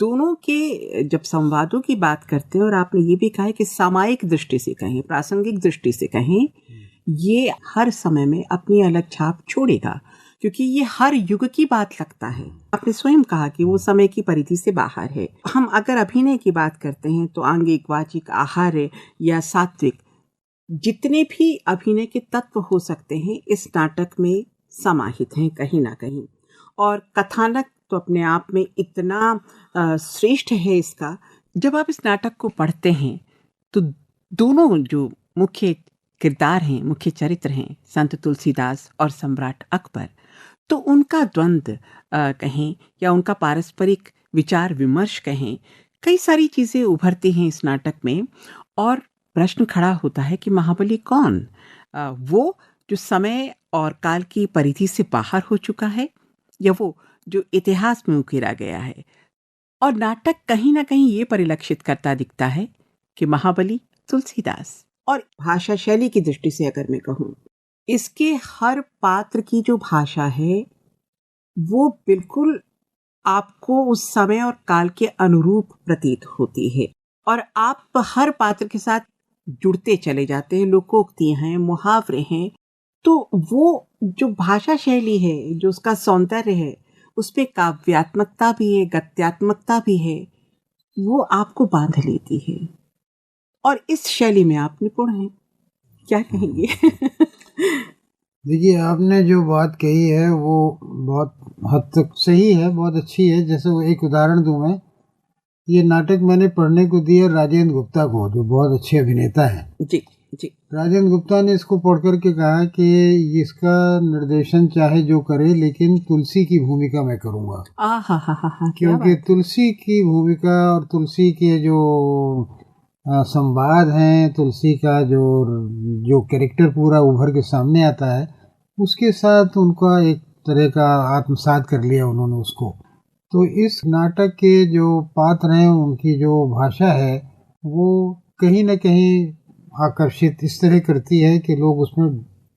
दोनों के जब संवादों की बात करते हैं, और आपने ये भी कहा है कि सामायिक दृष्टि से कहें, प्रासंगिक दृष्टि से कहें, ये हर समय में अपनी अलग छाप छोड़ेगा, क्योंकि ये हर युग की बात लगता है। आपने स्वयं कहा कि वो समय की परिधि से बाहर है। हम अगर अभिनय की बात करते हैं तो आंगिक, वाचिक, आहार्य या सात्विक, जितने भी अभिनय के तत्व हो सकते हैं इस नाटक में समाहित हैं कहीं ना कहीं। और कथानक तो अपने आप में इतना श्रेष्ठ है इसका। जब आप इस नाटक को पढ़ते हैं तो दोनों जो मुख्य किरदार हैं, मुख्य चरित्र हैं, संत तुलसीदास और सम्राट अकबर, तो उनका द्वंद्व कहें या उनका पारस्परिक विचार विमर्श कहें, कई सारी चीज़ें उभरती हैं इस नाटक में। और प्रश्न खड़ा होता है कि महाबली कौन? वो जो समय और काल की परिधि से बाहर हो चुका है, या वो जो इतिहास में उकेरा गया है? और नाटक कहीं ना कहीं ये परिलक्षित करता दिखता है कि महाबली तुलसीदास। और भाषा शैली की दृष्टि से अगर मैं कहूँ, इसके हर पात्र की जो भाषा है वो बिल्कुल आपको उस समय और काल के अनुरूप प्रतीत होती है, और आप हर पात्र के साथ जुड़ते चले जाते हैं। लोकोक्तियां हैं, मुहावरे हैं, तो वो जो भाषा शैली है, जो उसका सौंदर्य है, उस पे काव्यात्मकता भी है, गद्यात्मकता भी है, वो आपको बांध लेती है। और इस शैली में आप निपुण हैं, क्या कहेंगे? देखिए, आपने जो बात कही है वो बहुत हद तक सही है, बहुत अच्छी है। जैसे वो एक उदाहरण दूं मैं, ये नाटक मैंने पढ़ने को दिया राजेंद्र गुप्ता को, जो बहुत अच्छे अभिनेता हैं। जी जी। राजेंद्र गुप्ता ने इसको पढ़ करके कहा कि इसका निर्देशन चाहे जो करे, लेकिन तुलसी की भूमिका मैं करूँगा। क्योंकि तुलसी की भूमिका और तुलसी के जो संवाद हैं, तुलसी का जो कैरेक्टर पूरा उभर के सामने आता है, उसके साथ उनका एक तरह का आत्मसात कर लिया उन्होंने उसको। तो इस नाटक के जो पात्र हैं, उनकी जो भाषा है, वो कहीं न कहीं आकर्षित इस तरह करती है कि लोग उसमें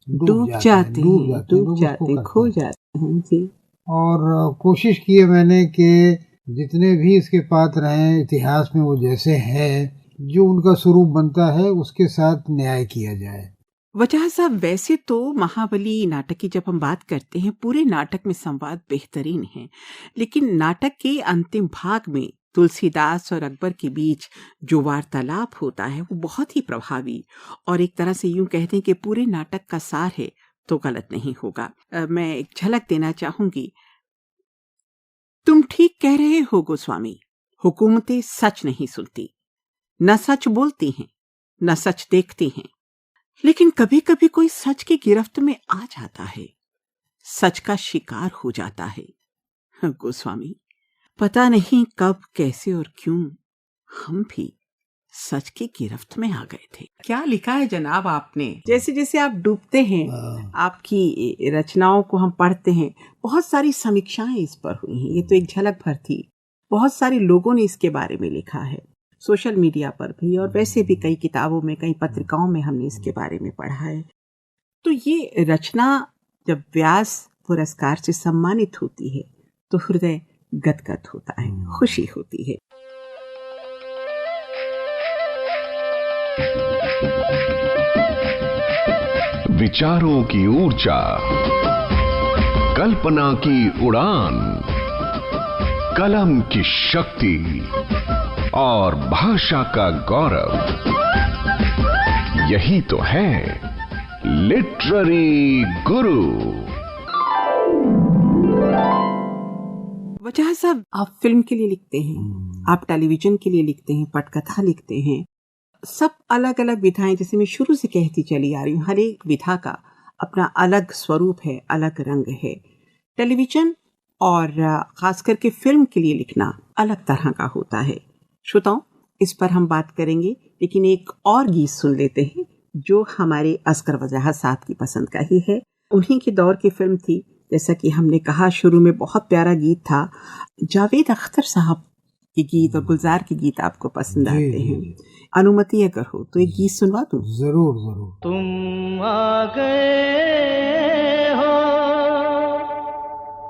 डूब जाते हैं, खो जाते हैं जी। और कोशिश की है मैंने कि जितने भी इसके पात्र हैं इतिहास में, वो जैसे हैं, जो उनका स्वरूप बनता है उसके साथ न्याय किया जाए। वजह साहब, वैसे तो महाबली नाटक की जब हम बात करते हैं, पूरे नाटक में संवाद बेहतरीन है, लेकिन नाटक के अंतिम भाग में तुलसीदास और अकबर के बीच जो वार्तालाप होता है वो बहुत ही प्रभावी, और एक तरह से यूं कहते हैं कि पूरे नाटक का सार है, तो गलत नहीं होगा। मैं एक झलक देना चाहूंगी। तुम ठीक कह रहे हो गोस्वामी, हुकूमतें सच नहीं सुनती, न सच बोलती हैं, न सच देखती हैं, लेकिन कभी कभी कोई सच की गिरफ्त में आ जाता है, सच का शिकार हो जाता है। गोस्वामी, पता नहीं कब, कैसे और क्यों हम भी सच की गिरफ्त में आ गए थे। क्या लिखा है जनाब आपने। जैसे जैसे आप डूबते हैं, आपकी रचनाओं को हम पढ़ते हैं, बहुत सारी समीक्षाएं इस पर हुई हैं। ये तो एक झलक भर थी, बहुत सारे लोगों ने इसके बारे में लिखा है, सोशल मीडिया पर भी, और वैसे भी कई किताबों में, कई पत्रिकाओं में हमने इसके बारे में पढ़ा है। तो ये रचना जब व्यास पुरस्कार से सम्मानित होती है तो हृदय गदगद होता है, खुशी होती है। विचारों की ऊर्जा, कल्पना की उड़ान, कलम की शक्ति और भाषा का गौरव, यही तो है लिटरेरी गुरु। वजह साहब, आप फिल्म के लिए लिखते हैं, आप टेलीविजन के लिए लिखते हैं, पटकथा लिखते हैं, सब अलग अलग विधाएं, जैसे मैं शुरू से कहती चली आ रही हूँ, हर एक विधा का अपना अलग स्वरूप है, अलग रंग है। टेलीविजन और खास करके फिल्म के लिए लिखना अलग तरह का होता है। श्रोताओं, इस पर हम बात करेंगे, लेकिन एक और गीत सुन लेते हैं जो हमारे असगर वजाहत साहब की पसंद का ही है। उन्हीं के दौर की फिल्म थी, जैसा कि हमने कहा शुरू में, बहुत प्यारा गीत था। जावेद अख्तर साहब के गीत और गुलजार के गीत आपको पसंद आते हैं। अनुमति अगर हो तो एक गीत सुनवा दूं? जरूर जरूर। तुम आ गए हो,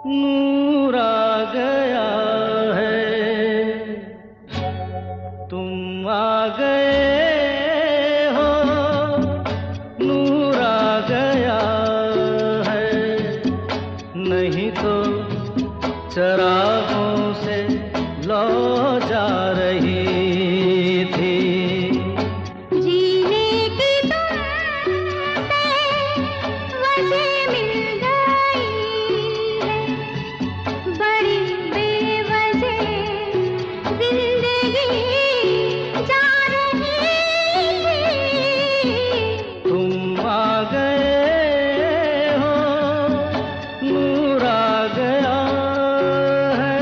नूर आ गया है, तुम आ गए हो, नूर आ गया है, नहीं तो चरागों से लौ जा रही थी। जीने की तुमसे वजह मिल गई है, बड़ी बेवजह जिंदगी जा रही है। तुम आ गए हो, नूर आ गया है।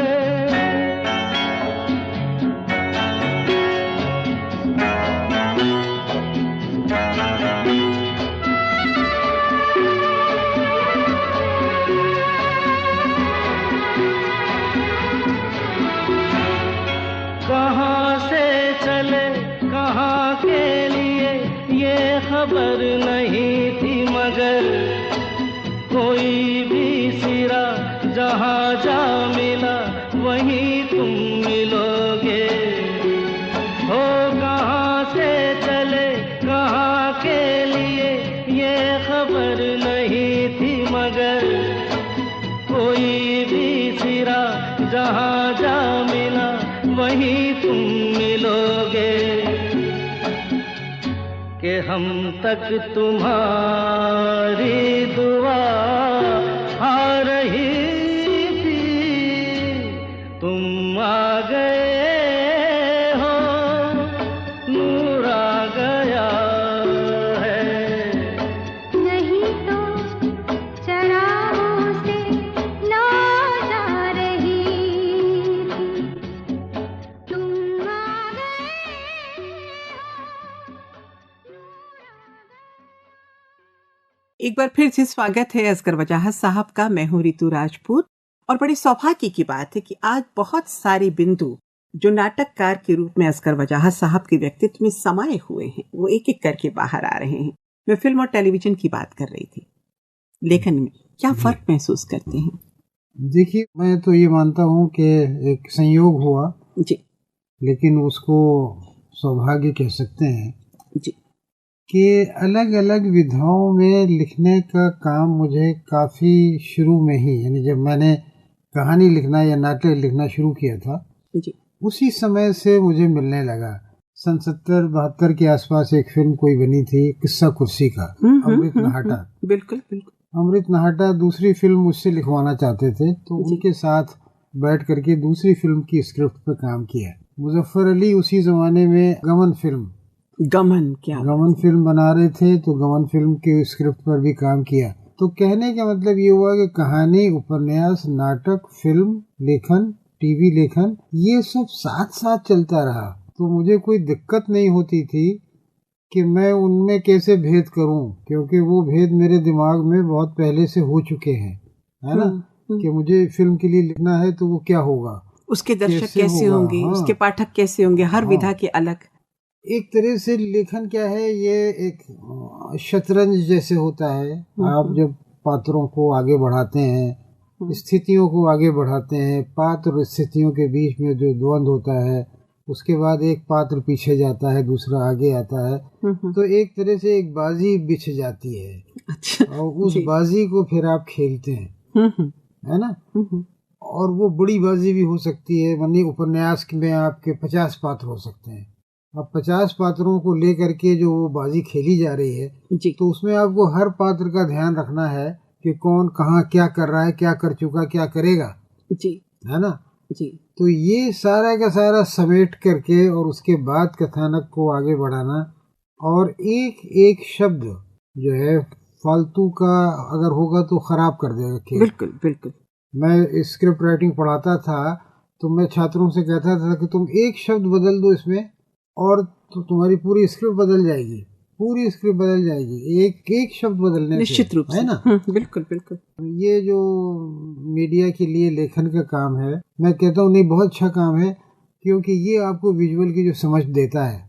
कहाँ से चले कहाँ के लिए ये खबर नहीं थी, मगर कोई भी सिरा जहाँ जा मिला वहीं तुम मिलोगे। हो कहाँ से चले कहाँ के लिए ये खबर नहीं थी, मगर कोई भी सिरा जहाँ जा मिला वहीं तुम मिलोगे। कि हम तक तुम्हारी दुआ आ रही थी, तुम आ गए हो, नूर आ गया है। नहीं तो चरागों से लौ जा रही थी, तुम आ गए हो, नूर आ गया। एक बार फिर से स्वागत है असगर वजाहत साहब का। मैं हूं रितु राजपूत, और बड़ी सौभाग्य की बात है कि आज बहुत सारे बिंदु जो नाटककार के रूप में असगर वजाहत साहब के व्यक्तित्व में समाये हुए हैं, वो एक एक करके बाहर आ रहे हैं। मैं फिल्म और टेलीविजन की बात कर रही थी। लेखन में क्या फर्क महसूस करते हैं? देखिए, मैं तो ये मानता हूँ कि एक संयोग हुआ, जी लेकिन उसको सौभाग्य कह सकते हैं जी कि अलग अलग विधाओं में लिखने का काम मुझे काफ़ी शुरू में ही, यानी जब मैंने कहानी लिखना या नाटक लिखना शुरू किया था, जी उसी समय से मुझे मिलने लगा। सन 70-72 के आसपास एक फिल्म कोई बनी थी, किस्सा कुर्सी का, अमृत नाहटा। बिल्कुल बिल्कुल। अमृत नाहटा दूसरी फिल्म मुझसे लिखवाना चाहते थे, तो उनके साथ बैठ करके दूसरी फिल्म की स्क्रिप्ट पर काम किया। मुजफ्फर अली उसी जमाने में गमन फिल्म बना रहे थे, तो गमन फिल्म के स्क्रिप्ट पर भी काम किया। तो कहने का मतलब ये हुआ कि कहानी, उपन्यास, नाटक, फिल्म लेखन, टीवी लेखन, ये सब साथ साथ चलता रहा। तो मुझे कोई दिक्कत नहीं होती थी कि मैं उनमें कैसे भेद करूं, क्योंकि वो भेद मेरे दिमाग में बहुत पहले से हो चुके हैं, है ना। कि मुझे फिल्म के लिए लिखना है तो वो क्या होगा, उसके दर्शक कैसे होंगे, हाँ। उसके पाठक कैसे होंगे, हर विधा के अलग। एक तरह से लेखन क्या है, ये एक शतरंज जैसे होता है। आप जब पात्रों को आगे बढ़ाते हैं, स्थितियों को आगे बढ़ाते हैं, पात्र और स्थितियों के बीच में जो द्वंद्व होता है, उसके बाद एक पात्र पीछे जाता है, दूसरा आगे आता है, तो एक तरह से एक बाजी बिछ जाती है। अच्छा, और उस बाजी को फिर आप खेलते हैं, है ना। और वो बड़ी बाजी भी हो सकती है, मानिए उपन्यास में आपके 50 पात्र हो सकते हैं। अब 50 पात्रों को लेकर के जो वो बाजी खेली जा रही है, तो उसमें आपको हर पात्र का ध्यान रखना है कि कौन कहाँ क्या कर रहा है, क्या कर चुका, क्या करेगा, जी, है ना। जी। तो ये सारा का सारा समेट करके और उसके बाद कथानक को आगे बढ़ाना, और एक एक शब्द जो है फालतू का अगर होगा तो खराब कर देगा खेल। बिल्कुल बिल्कुल। मैं स्क्रिप्ट राइटिंग पढ़ाता था तो मैं छात्रों से कहता था कि तुम एक शब्द बदल दो इसमें और तो तुम्हारी पूरी स्क्रिप्ट बदल जाएगी, पूरी स्क्रिप्ट बदल जाएगी एक एक शब्द बदलने निश्चित रूप से, है ना। बिल्कुल बिल्कुल। ये जो मीडिया के लिए लेखन का काम है, मैं कहता हूँ नहीं, बहुत अच्छा काम है, क्योंकि ये आपको विजुअल की जो समझ देता है,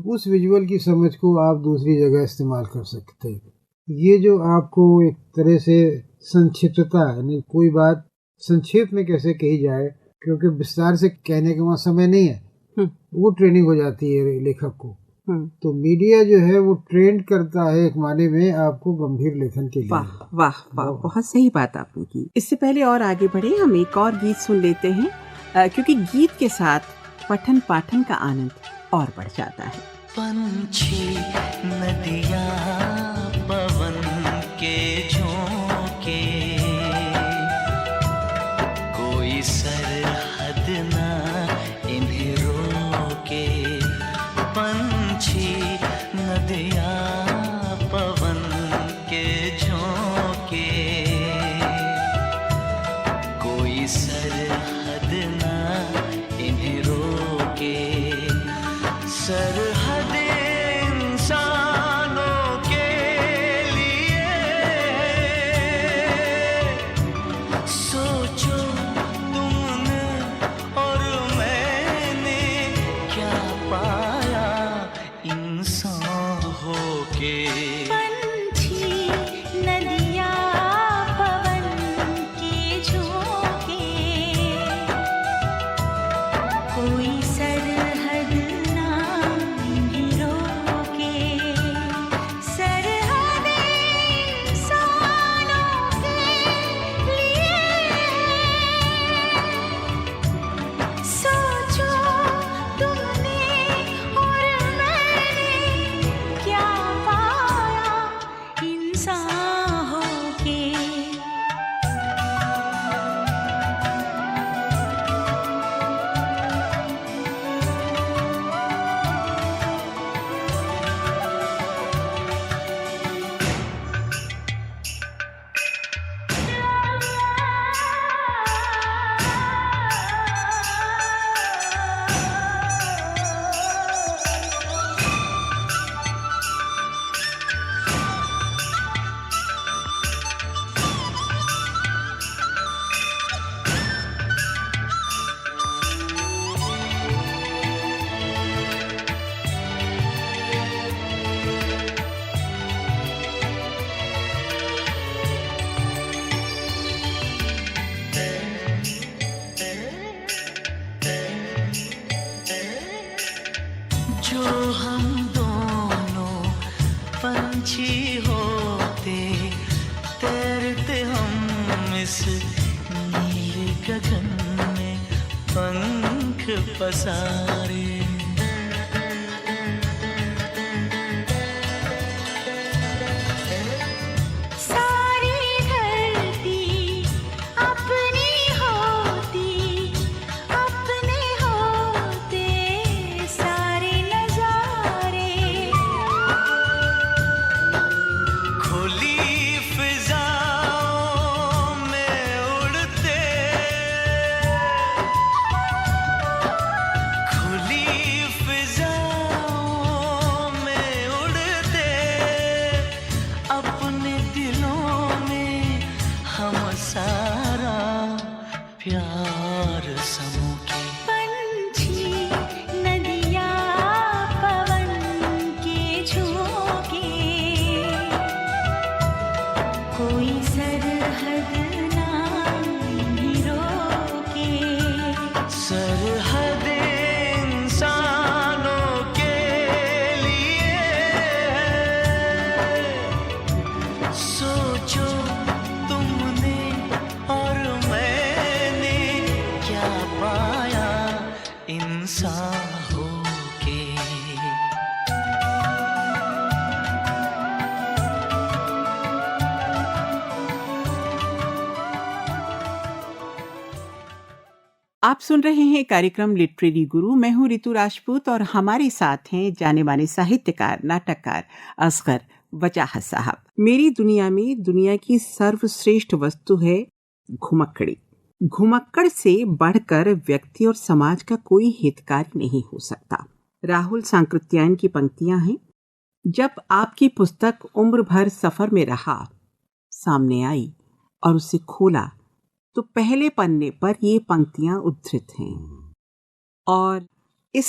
उस विजुअल की समझ को आप दूसरी जगह इस्तेमाल कर सकते हैं। ये जो आपको एक तरह से संक्षिप्तता, यानी कोई बात संक्षेप में कैसे कही जाए, क्योंकि विस्तार से कहने के वहाँ समय नहीं है, वो ट्रेनिंग हो जाती है लेखक को। तो मीडिया जो है वो ट्रेंड करता है एक माने में आपको गंभीर लेखन के लिए। वाह वाह वाह, बहुत सही बात आपने की। इससे पहले और आगे बढ़े, हम एक और गीत सुन लेते हैं, क्योंकि गीत के साथ पठन पाठन का आनंद और बढ़ जाता है। पंछी नदियाँ पवन के झोंके, कोई सरहद ना इन्हें रोके। पंछी नदियाँ पवन के झोंके, कोई सरहद ना इन्हें रोके। सरहद इंसानों के लिए, सोचो तुमने और मैंने क्या पाया इंसान होके। पंछी नदियाँ पवन के झोंके, कोई सरहद ना इन्हें रोके। सरहद इंसानों के लिए, सोचो तुमने और मैंने क्या पाया इंसान होके। जो हम दोनों पंछी होते, तैरते हम इस नीले गगन में पंख पसारे। सारी धरती अपनी होती, अपने होते सारे नजारे। खुली फिजाओं में उड़ते, खुली फिजाओं में उड़ते, अपने दिलों में हम सारा प्यार समूखे। पंछी नदियाँ पवन के झोंके, कोई सरहद ना इन्हें रोके। सरहद इंसानों के लिए, सोचो तुमने और मैंने क्या पाया इंसान आप सुन रहे हैं कार्यक्रम लिटरेरी गुरु। मैं हूं रितु राजपूत और हमारे साथ हैं जाने माने साहित्यकार, नाटककार असगर वजाहत साहब। मेरी दुनिया में दुनिया की सर्वश्रेष्ठ वस्तु है घुमक्कड़ी। घुमक्कड़ से बढ़कर व्यक्ति और समाज का कोई हितकारी नहीं हो सकता। राहुल सांकृत्यायन की पंक्तियां हैं, जब आपकी पुस्तक उम्र भर सफर में रहा सामने आई और उसे खोला तो पहले पन्ने पर ये पंक्तियां उद्धृत हैं। और इस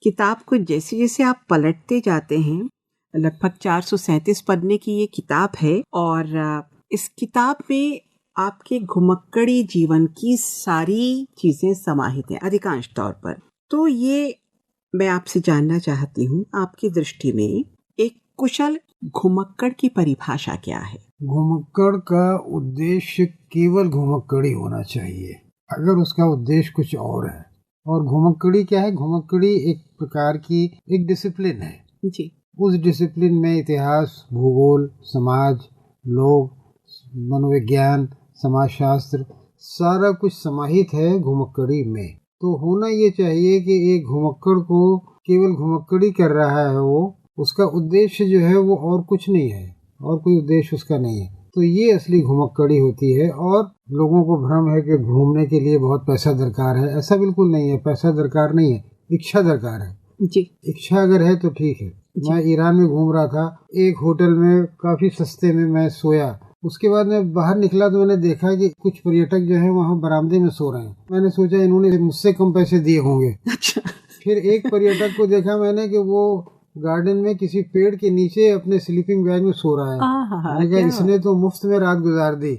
किताब को जैसे जैसे आप पलटते जाते हैं, लगभग 437 पन्ने की ये किताब है और इस किताब में आपके घुमक्कड़ी जीवन की सारी चीजें समाहित हैं अधिकांश तौर पर। तो ये मैं आपसे जानना चाहती हूँ, आपकी दृष्टि में एक कुशल घुमक्कड़ की परिभाषा क्या है? घुमक्कड़ का उद्देश्य केवल घुमक्कड़ी होना चाहिए। अगर उसका उद्देश्य कुछ और है, और घुमक्कड़ी क्या है? घुमक्कड़ी एक प्रकार की एक डिसिप्लिन है जी। उस डिसिप्लिन में इतिहास, भूगोल, समाज, लोग, मनोविज्ञान, समाजशास्त्र, सारा कुछ समाहित है घुमक्कड़ी में। तो होना ये चाहिए कि एक घुमक्कड़ को केवल घुमक्कड़ी कर रहा है वो, उसका उद्देश्य जो है वो और कुछ नहीं है, और कोई उद्देश्य उसका नहीं है। तो ये असली घुमक्कड़ी होती है। और लोगों को भ्रम है कि घूमने के लिए बहुत पैसा दरकार है। ऐसा बिल्कुल नहीं है, पैसा दरकार नहीं है, इच्छा दरकार है जी। इच्छा अगर है तो ठीक है। मैं ईरान में घूम रहा था, एक होटल में काफी सस्ते में मैं सोया। उसके बाद मैं बाहर निकला तो मैंने देखा कि कुछ पर्यटक जो है वहाँ बरामदे में सो रहे हैं। मैंने सोचा इन्होंने मुझसे कम पैसे दिए होंगे। अच्छा। फिर एक पर्यटक को देखा मैंने कि वो गार्डन में किसी पेड़ के नीचे अपने स्लीपिंग बैग में सो रहा है। मैंने कहा इसने तो मुफ्त में रात गुजार दी।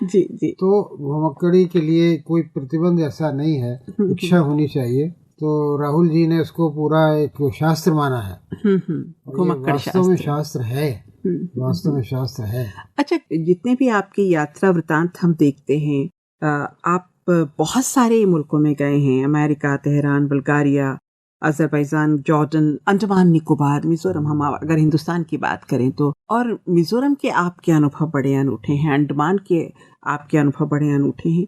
जी जी। तो घुमक्कड़ी के लिए कोई प्रतिबंध ऐसा नहीं है, इच्छा होनी चाहिए। तो राहुल जी ने उसको पूरा एक शास्त्र माना है। वास्तव में शास्त्र है, वास्तव में शास्त्र है। अच्छा, जितने भी आपकी यात्रा वृतांत हम देखते हैं, आप बहुत सारे मुल्कों में गए हैं, America, Tehran, Bulgaria, Azerbaijan, Jordan, Andaman Nicobar, Mizoram, हम अगर हिंदुस्तान की बात करें तो। और मिजोरम के आपके अनुभव बड़े अनूठे हैं, अंडमान के आपके अनुभव बड़े अनूठे हैं।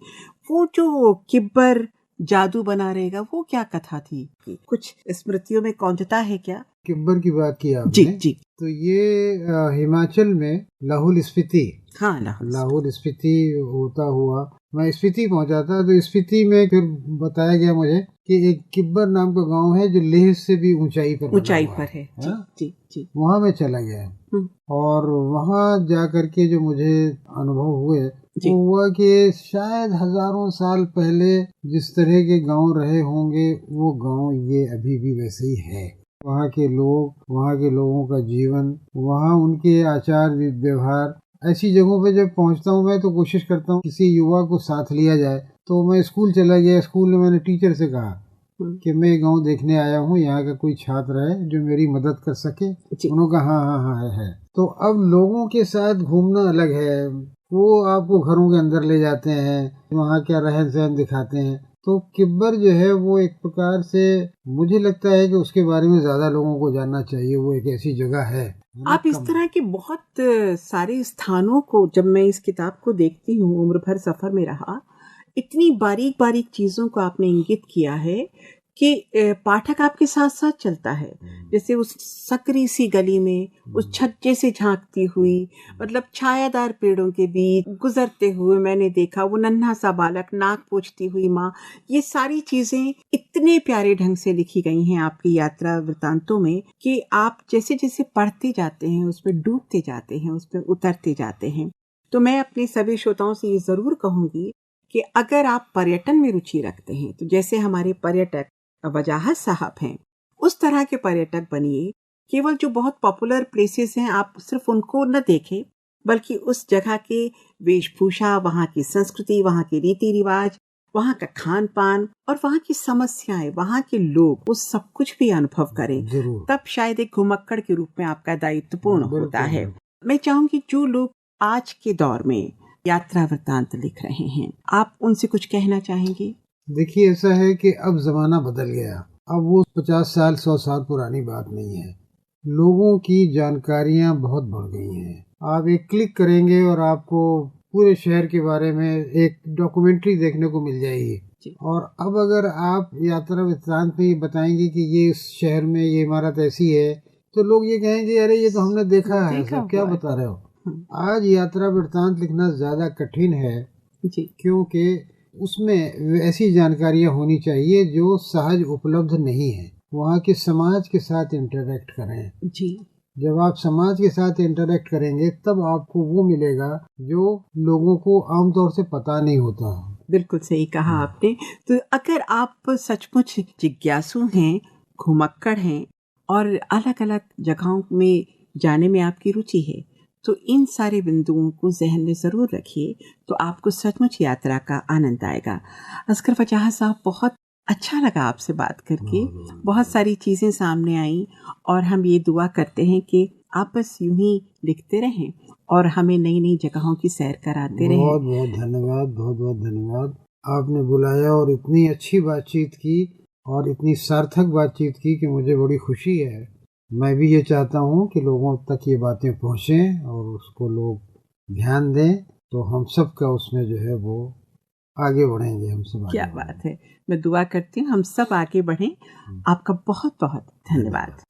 वो जो किब्बर जादू बना रहेगा, वो क्या कथा थी? कुछ स्मृतियों में कौंधता है क्या? किब्बर की बात की आपने? जी जी। तो ये हिमाचल में लाहौल स्पीति, हाँ, लाहौल स्पीति होता हुआ मैं स्पीति पहुंचा था। तो स्पीति में फिर बताया गया मुझे कि एक किब्बर नाम का गांव है जो लेह से भी ऊंचाई पर है। जी, जी, जी। वहाँ मैं चला गया और वहाँ जा करके जो मुझे अनुभव हुए वो हुआ कि शायद हजारों साल पहले जिस तरह के गांव रहे होंगे वो गांव ये अभी भी वैसे ही है। वहाँ के लोग, वहाँ के लोगों का जीवन, वहाँ उनके आचार व्यवहार। ऐसी जगहों पे जब पहुँचता हूँ मैं तो कोशिश करता हूँ किसी युवा को साथ लिया जाए। तो मैं स्कूल चला गया। स्कूल में मैंने टीचर से कहा कि मैं गांव देखने आया हूँ, यहाँ का कोई छात्र है जो मेरी मदद कर सके? उन्होंने कहा हाँ है। तो अब लोगों के साथ घूमना अलग है। वो आपको घरों के अंदर ले जाते हैं, वहाँ क्या रहन सहन दिखाते हैं। तो किब्बर जो है वो एक प्रकार से मुझे लगता है कि उसके बारे में ज्यादा लोगों को जानना चाहिए। वो एक ऐसी जगह है। आप इस तरह के बहुत सारे स्थानों को, जब मैं इस किताब को देखती हूँ, उम्र भर सफर में रहा, इतनी बारीक बारीक चीजों को आपने इंगित किया है कि पाठक आपके साथ साथ चलता है। जैसे उस सकरी सी गली में उस छज्जे से झांकती हुई, मतलब छायादार पेड़ों के बीच गुजरते हुए मैंने देखा वो नन्हा सा बालक, नाक पोंछती हुई माँ। ये सारी चीजें इतने प्यारे ढंग से लिखी गई हैं आपकी यात्रा वृतांतों में कि आप जैसे जैसे पढ़ते जाते हैं उसमें डूबते जाते हैं, उसमें उतरते जाते हैं। तो मैं अपने सभी श्रोताओं से ये जरूर कहूंगी कि अगर आप पर्यटन में रुचि रखते हैं तो जैसे हमारे पर्यटक वजाहत साहब हैं, उस तरह के पर्यटक बनिए। केवल जो बहुत पॉपुलर प्लेसेस हैं आप सिर्फ उनको न देखें, बल्कि उस जगह के वेशभूषा, वहाँ की संस्कृति, वहाँ के रीति रिवाज, वहाँ का खान पान और वहाँ की समस्याएं, वहाँ के लोग, वो सब कुछ भी अनुभव करें। तब शायद एक घुमक्कड़ के रूप में आपका दायित्व पूर्ण होता है। मैं चाहूंगी जो लोग आज के दौर में यात्रा वृतांत लिख रहे हैं, आप उनसे कुछ कहना चाहेंगे? देखिए, ऐसा है कि अब जमाना बदल गया। अब वो 50 साल 100 साल पुरानी बात नहीं है। लोगों की जानकारियां बहुत बढ़ गई हैं। आप एक क्लिक करेंगे और आपको पूरे शहर के बारे में एक डॉक्यूमेंट्री देखने को मिल जाएगी। और अब अगर आप यात्रा वृत्तांत में ये बताएंगे कि ये इस शहर में ये इमारत ऐसी है, तो लोग ये कहेंगे अरे ये तो हमने देखा है, सब क्या बता रहे हो। आज यात्रा वृत्तांत लिखना ज्यादा कठिन है क्योंकि उसमें ऐसी जानकारियां होनी चाहिए जो सहज उपलब्ध नहीं है। वहाँ के समाज के साथ इंटरेक्ट करें जी। जब आप समाज के साथ इंटरेक्ट करेंगे तब आपको वो मिलेगा जो लोगों को आमतौर से पता नहीं होता। बिल्कुल सही कहा आपने। तो अगर आप सचमुच जिज्ञासु हैं, घुमक्कड़ हैं और अलग अलग जगहों में जाने में आपकी रुचि है, तो इन सारे बिंदुओं को जहन में ज़रूर रखिए, तो आपको सचमुच यात्रा का आनंद आएगा। असगर फजाह साहब, बहुत अच्छा लगा आपसे बात करके, बहुत सारी चीज़ें सामने आई और हम ये दुआ करते हैं कि आप बस यूं ही लिखते रहें और हमें नई नई जगहों की सैर कराते रहें। बहुत बहुत धन्यवाद, बहुत बहुत धन्यवाद। आपने बुलाया और इतनी अच्छी बातचीत की और इतनी सार्थक बातचीत की कि मुझे बड़ी खुशी है। मैं भी ये चाहता हूँ कि लोगों तक ये बातें पहुँचें और उसको लोग ध्यान दें, तो हम सब का उसमें जो है वो आगे बढ़ेंगे। हम सब क्या बात है। मैं दुआ करती हूँ हम सब आगे बढ़ें। आपका बहुत बहुत धन्यवाद।